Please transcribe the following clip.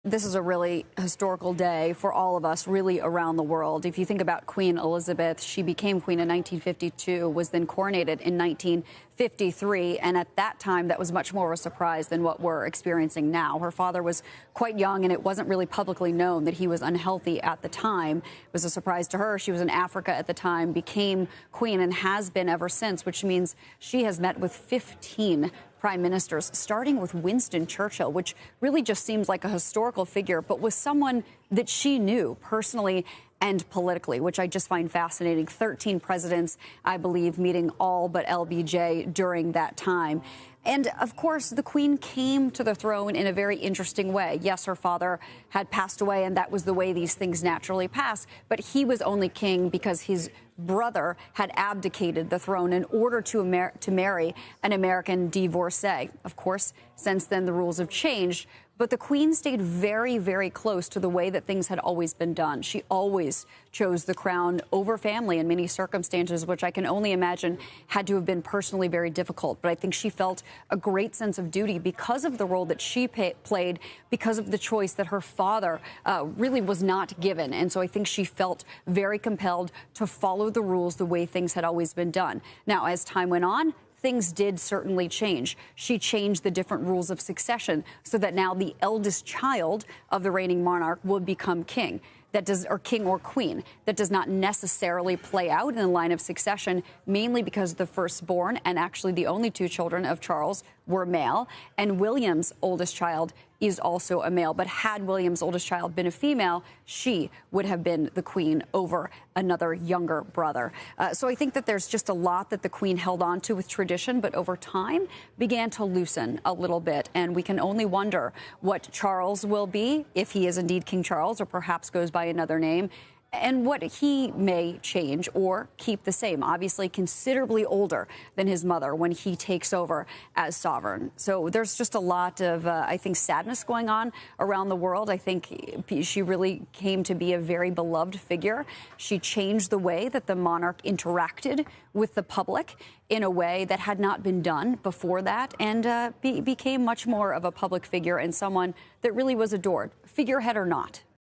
This is a really historical day for all of us, really around the world. If you think about Queen Elizabeth, she became queen in 1952, was then coronated in 1953. And at that time, that was much more of a surprise than what we're experiencing now. Her father was quite young, and it wasn't really publicly known that he was unhealthy at the time. It was a surprise to her. She was in Africa at the time, became queen, and has been ever since, which means she has met with 15 prime ministers, starting with Winston Churchill, which really just seems like a historical figure, but was someone that she knew personally and politically, which I just find fascinating. 13 presidents, I believe, meeting all but LBJ during that time. And of course, the Queen came to the throne in a very interesting way. Yes, her father had passed away, and that was the way these things naturally pass. But he was only king because his brother had abdicated the throne in order to marry an American divorcee. Of course, since then, the rules have changed. But the Queen stayed very, very close to the way that things had always been done. She always chose the crown over family in many circumstances, which I can only imagine had to have been personally very difficult. But I think she felt a great sense of duty because of the role that she played, because of the choice that her father really was not given. And so I think she felt very compelled to follow the rules the way things had always been done. Now, as time went on, things did certainly change. She changed the different rules of succession so that now the eldest child of the reigning monarch would become king. Or king or queen. That does not necessarily play out in the line of succession, mainly because the firstborn and actually the only two children of Charles were male, and William's oldest child is also a male. But had William's oldest child been a female, she would have been the queen over another younger brother. So I think that there's just a lot that the Queen held on to with tradition, but over time began to loosen a little bit. And we can only wonder what Charles will be, if he is indeed King Charles or perhaps goes by another name, and what he may change or keep the same. Obviously considerably older than his mother when he takes over as sovereign. So there's just a lot of, I think, sadness going on around the world. I think she really came to be a very beloved figure. She changed the way that the monarch interacted with the public in a way that had not been done before that, and became much more of a public figure and someone that really was adored, figurehead or not.